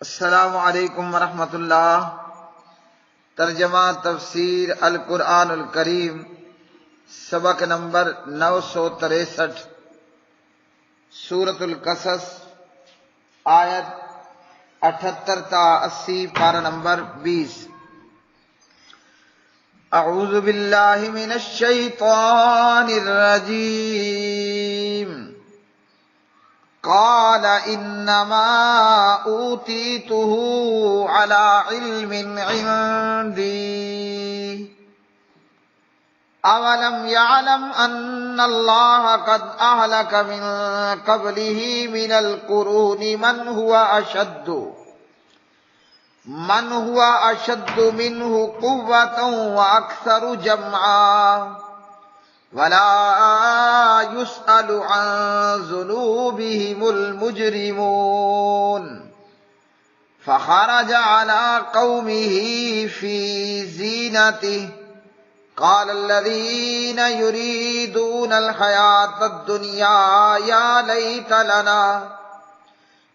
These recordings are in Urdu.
السلام علیکم ورحمۃ اللہ۔ ترجمہ تفسیر القرآن الکریم، سبق نمبر 963، سورۃ القصص، آیت 78 تا 80، پارہ نمبر 20۔ اعوذ باللہ من الشیطان الرجیم۔ قال انما اوتیتہ علی علم عندی اولم یعلم ان اللہ قد اہلک من قبلہ من القرون من هو اشد منہ قوة واکثر جمعا ولا يسأل عن ذنوبهم المجرمون فخرج على قومه في زينته قال الذين يريدون الحياة الدنيا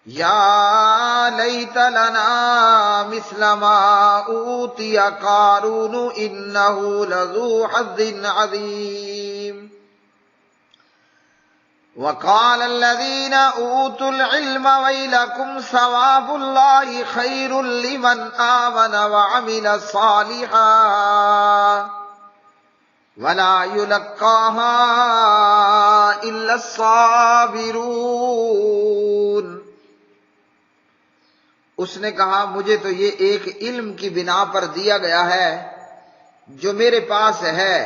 يا ليت لنا مثل ما أوتي قارون إنه لذو حظ عظيم وقال الذين أوتوا العلم ويلكم ثواب الله خير لمن آمن وعمل صالحا ولا يلقاها إلا الصابرون۔ اس نے کہا مجھے تو یہ ایک علم کی بنا پر دیا گیا ہے جو میرے پاس ہے،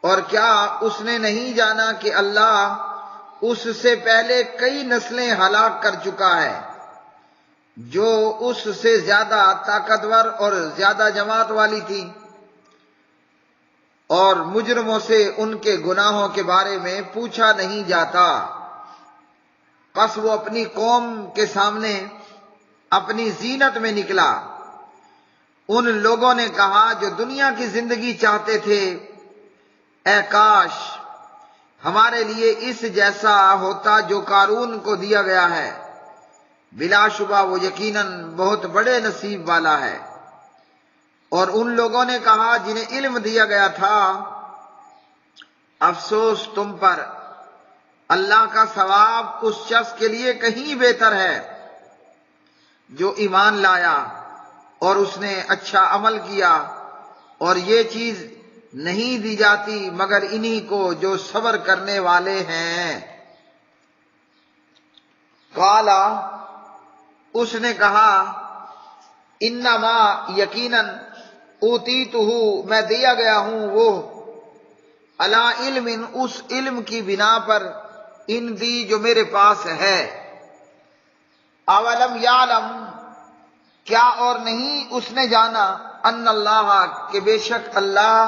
اور کیا اس نے نہیں جانا کہ اللہ اس سے پہلے کئی نسلیں ہلاک کر چکا ہے جو اس سے زیادہ طاقتور اور زیادہ جماعت والی تھی، اور مجرموں سے ان کے گناہوں کے بارے میں پوچھا نہیں جاتا۔ پس وہ اپنی قوم کے سامنے اپنی زینت میں نکلا۔ ان لوگوں نے کہا جو دنیا کی زندگی چاہتے تھے، اے کاش ہمارے لیے اس جیسا ہوتا جو قارون کو دیا گیا ہے، بلا شبہ وہ یقیناً بہت بڑے نصیب والا ہے۔ اور ان لوگوں نے کہا جنہیں علم دیا گیا تھا، افسوس تم پر، اللہ کا ثواب اس شخص کے لیے کہیں بہتر ہے جو ایمان لایا اور اس نے اچھا عمل کیا، اور یہ چیز نہیں دی جاتی مگر انہی کو جو صبر کرنے والے ہیں۔ قالا، اس نے کہا، انما یقیناً اوتیتہ میں دیا گیا ہوں وہ، علی علم اس علم کی بنا پر، ان دی جو میرے پاس ہے۔ اولم یعلم کیا اور نہیں اس نے جانا، ان اللہ کہ بے شک اللہ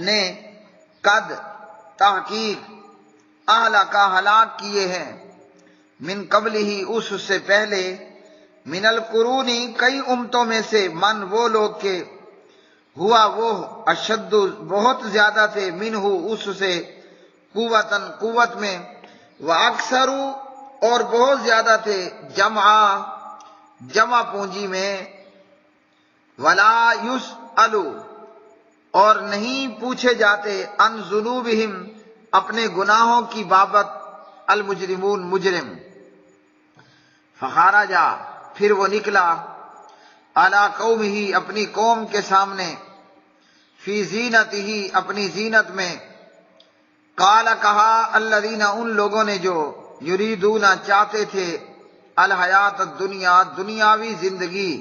نے، قد تحقیق، اہلک ہلاک کیے ہیں، من قبل ہی اس سے پہلے، من القرون کئی امتوں میں سے، من وہ لوگ کے، ہوا وہ، اشد بہت زیادہ تھے، منہ اس سے، قوتاً قوت میں، واکثر اور بہت زیادہ تھے، جمع پونجی میں، ولا یسأل اور نہیں پوچھے جاتے، عن ذنوبہم اپنے گناہوں کی بابت، المجرمون مجرم۔ فخرج پھر وہ نکلا، علی قومہ اپنی قوم کے سامنے، فی زینتہ اپنی زینت میں، قال کہا، الذین ان لوگوں نے جو، یریدون چاہتے تھے، الحیات الدنیا دنیاوی زندگی،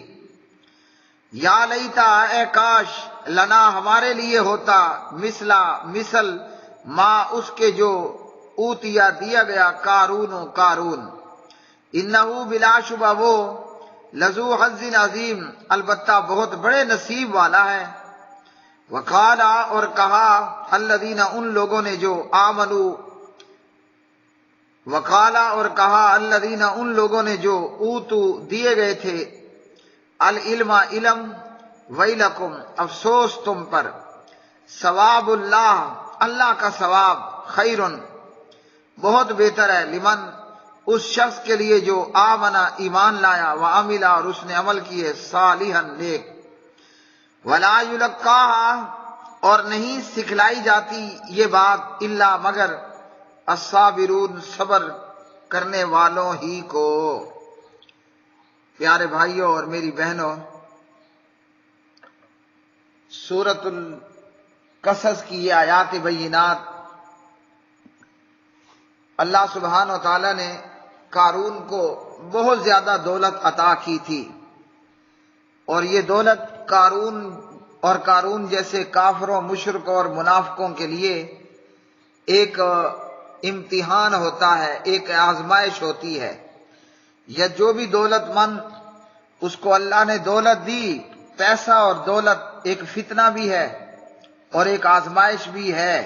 یا لیتا اے کاش، لنا ہمارے لیے ہوتا، مثل ما اس کے جو، اوتیا دیا گیا، قارون، انہو بلا شبہ وہ، لذو حظ عظیم البتہ بہت بڑے نصیب والا ہے۔ وقالا اور کہا، الذین ان لوگوں نے جو، آمنو وقالا اور کہا، الذین ان لوگوں نے جو، اوتو دیے گئے تھے، العلم علم، ویلکم افسوس تم پر، ثواب اللہ اللہ کا ثواب، خیرن بہت بہتر ہے، لمن اس شخص کے لیے جو آمنا ایمان لایا، وعملا اور اس نے عمل کیے، صالحا نیک، ولا یلقاها اور نہیں سکھلائی جاتی یہ بات الا مگر الصابرون صبر کرنے والوں ہی کو۔ پیارے بھائیوں اور میری بہنوں، سورۃ القصص کی یہ آیات بینات اللہ سبحانہ و تعالیٰ نے قارون کو بہت زیادہ دولت عطا کی تھی، اور یہ دولت قارون جیسے کافروں، مشرکوں اور منافقوں کے لیے ایک امتحان ہوتا ہے، ایک آزمائش ہوتی ہے۔ یا جو بھی دولت مند اس کو اللہ نے دولت دی، پیسہ اور دولت ایک فتنہ بھی ہے اور ایک آزمائش بھی ہے۔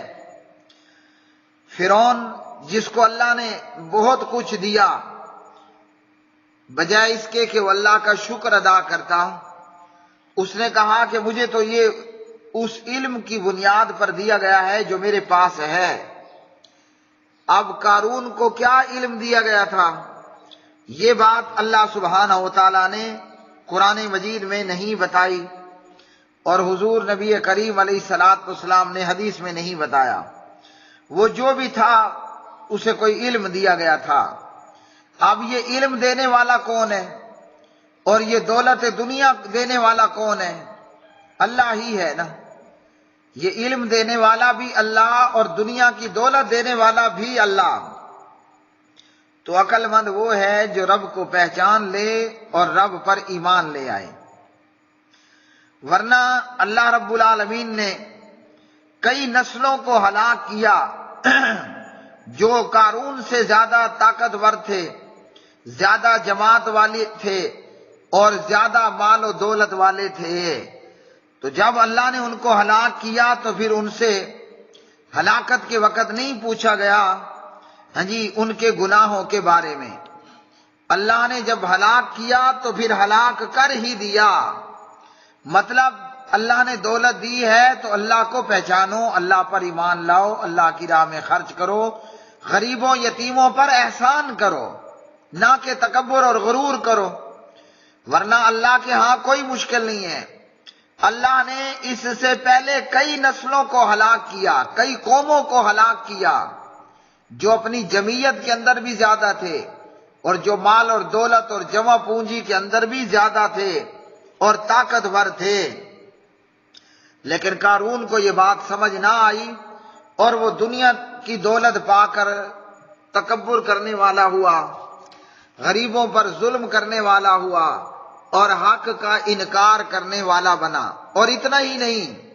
فرعون جس کو اللہ نے بہت کچھ دیا، بجائے اس کے کہ وہ اللہ کا شکر ادا کرتا، اس نے کہا کہ مجھے تو یہ اس علم کی بنیاد پر دیا گیا ہے جو میرے پاس ہے۔ اب قارون کو کیا علم دیا گیا تھا، یہ بات اللہ سبحانہ و تعالیٰ نے قرآن مجید میں نہیں بتائی، اور حضور نبی کریم علیہ الصلوۃ والسلام نے حدیث میں نہیں بتایا۔ وہ جو بھی تھا اسے کوئی علم دیا گیا تھا۔ اب یہ علم دینے والا کون ہے اور یہ دولت دنیا دینے والا کون ہے؟ اللہ ہی ہے نا۔ یہ علم دینے والا بھی اللہ اور دنیا کی دولت دینے والا بھی اللہ۔ تو عقل مند وہ ہے جو رب کو پہچان لے اور رب پر ایمان لے آئے، ورنہ اللہ رب العالمین نے کئی نسلوں کو ہلاک کیا جو قارون سے زیادہ طاقتور تھے، زیادہ جماعت والے تھے اور زیادہ مال و دولت والے تھے۔ تو جب اللہ نے ان کو ہلاک کیا تو پھر ان سے ہلاکت کے وقت نہیں پوچھا گیا ان کے گناہوں کے بارے میں۔ اللہ نے جب ہلاک کیا تو پھر ہلاک کر ہی دیا۔ مطلب اللہ نے دولت دی ہے تو اللہ کو پہچانو، اللہ پر ایمان لاؤ، اللہ کی راہ میں خرچ کرو، غریبوں یتیموں پر احسان کرو، نہ کہ تکبر اور غرور کرو، ورنہ اللہ کے ہاں کوئی مشکل نہیں ہے۔ اللہ نے اس سے پہلے کئی نسلوں کو ہلاک کیا، کئی قوموں کو ہلاک کیا جو اپنی جمعیت کے اندر بھی زیادہ تھے اور جو مال اور دولت اور جمع پونجی کے اندر بھی زیادہ تھے اور طاقتور تھے، لیکن قارون کو یہ بات سمجھ نہ آئی اور وہ دنیا کی دولت پا کر تکبر کرنے والا ہوا، غریبوں پر ظلم کرنے والا ہوا اور حق کا انکار کرنے والا بنا۔ اور اتنا ہی نہیں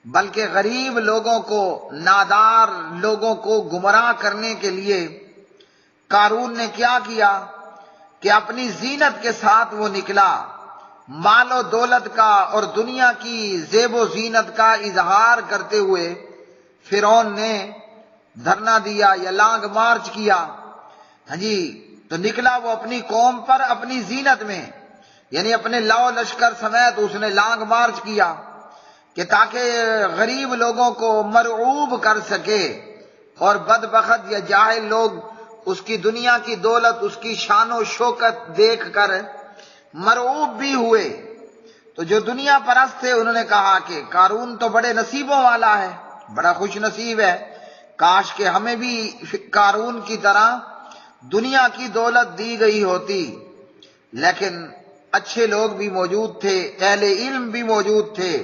بلکہ غریب لوگوں کو، نادار لوگوں کو گمراہ کرنے کے لیے قارون نے کیا کیا کہ اپنی زینت کے ساتھ وہ نکلا، مال و دولت کا اور دنیا کی زیب و زینت کا اظہار کرتے ہوئے فرعون نے دھرنا دیا یا لانگ مارچ کیا۔ تو نکلا وہ اپنی قوم پر اپنی زینت میں، یعنی اپنے لاؤ لشکر سمیت اس نے لانگ مارچ کیا کہ تاکہ غریب لوگوں کو مرعوب کر سکے، اور بدبخت یا جاہل لوگ اس کی دنیا کی دولت، اس کی شان و شوکت دیکھ کر مرعوب بھی ہوئے۔ تو جو دنیا پرست تھے انہوں نے کہا کہ قارون تو بڑے نصیبوں والا ہے، بڑا خوش نصیب ہے، کاش کہ ہمیں بھی قارون کی طرح دنیا کی دولت دی گئی ہوتی۔ لیکن اچھے لوگ بھی موجود تھے، اہل علم بھی موجود تھے۔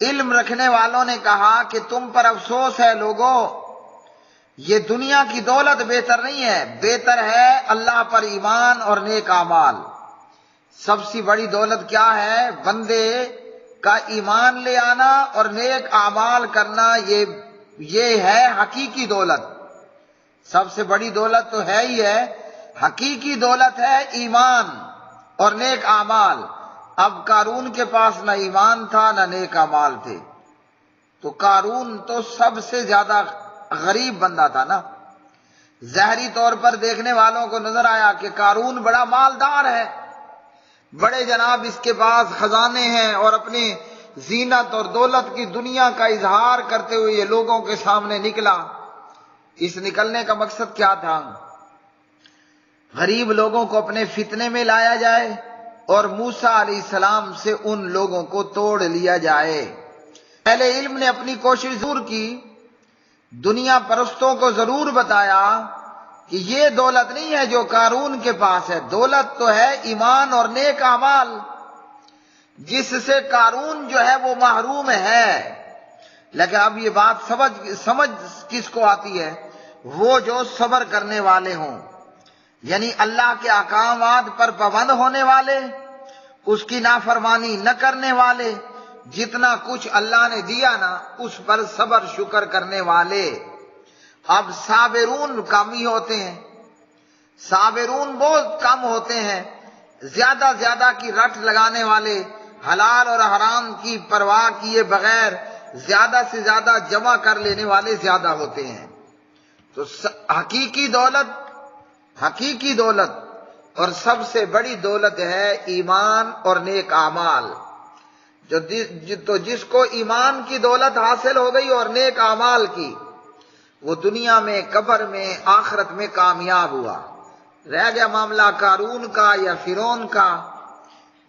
علم رکھنے والوں نے کہا کہ تم پر افسوس ہے لوگوں، یہ دنیا کی دولت بہتر نہیں ہے، بہتر ہے اللہ پر ایمان اور نیک اعمال۔ سب سے بڑی دولت کیا ہے؟ بندے کا ایمان لے آنا اور نیک اعمال کرنا، یہ ہے حقیقی دولت۔ سب سے بڑی دولت تو ہے ہی ہے، حقیقی دولت ہے ایمان اور نیک اعمال۔ اب قارون کے پاس نہ ایمان تھا نہ نیک اعمال تھے، تو قارون تو سب سے زیادہ غریب بندہ تھا نا۔ ظاہری طور پر دیکھنے والوں کو نظر آیا کہ قارون بڑا مالدار ہے، بڑے جناب اس کے پاس خزانے ہیں، اور اپنی زینت اور دولت کی دنیا کا اظہار کرتے ہوئے یہ لوگوں کے سامنے نکلا۔ اس نکلنے کا مقصد کیا تھا غریب لوگوں کو اپنے فتنے میں لایا جائے اور موسیٰ علیہ السلام سے ان لوگوں کو توڑ لیا جائے۔ اہل علم نے اپنی کوشش ضرور کی، دنیا پرستوں کو ضرور بتایا کہ یہ دولت نہیں ہے جو قارون کے پاس ہے، دولت تو ہے ایمان اور نیک اعمال، جس سے قارون جو ہے وہ محروم ہے۔ لیکن اب یہ بات سمجھ کس کو آتی ہے؟ وہ جو صبر کرنے والے ہوں، یعنی اللہ کے احکامات پر پابند ہونے والے، اس کی نافرمانی نہ کرنے والے، جتنا کچھ اللہ نے دیا نا اس پر صبر شکر کرنے والے۔ اب صابرون کم ہی ہوتے ہیں، صابرون بہت کم ہوتے ہیں، زیادہ کی رٹ لگانے والے، حلال اور حرام کی پرواہ کیے بغیر زیادہ سے زیادہ جمع کر لینے والے زیادہ ہوتے ہیں۔ تو حقیقی دولت اور سب سے بڑی دولت ہے ایمان اور نیک اعمال۔ تو جس کو ایمان کی دولت حاصل ہو گئی اور نیک اعمال کی، وہ دنیا میں، قبر میں، آخرت میں کامیاب ہوا۔ رہ گیا معاملہ قارون کا یا فرعون کا،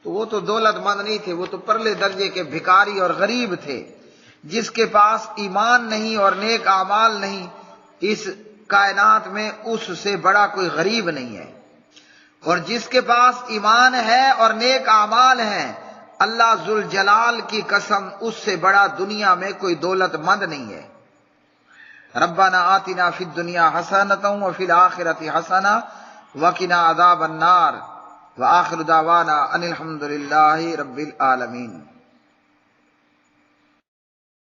تو وہ تو دولت مند نہیں تھے، وہ تو پرلے درجے کے بھکاری اور غریب تھے۔ جس کے پاس ایمان نہیں اور نیک اعمال نہیں، اس کائنات میں اس سے بڑا کوئی غریب نہیں ہے۔ اور جس کے پاس ایمان ہے اور نیک اعمال ہیں، اللہ ذوالجلال کی قسم اس سے بڑا دنیا میں کوئی دولت مند نہیں ہے۔ ربنا آتنا فی الدنیا حسنۃ وفی الآخرۃ حسنۃ وقنا عذاب النار وآخر دعوانا ان الحمد للہ رب العالمین۔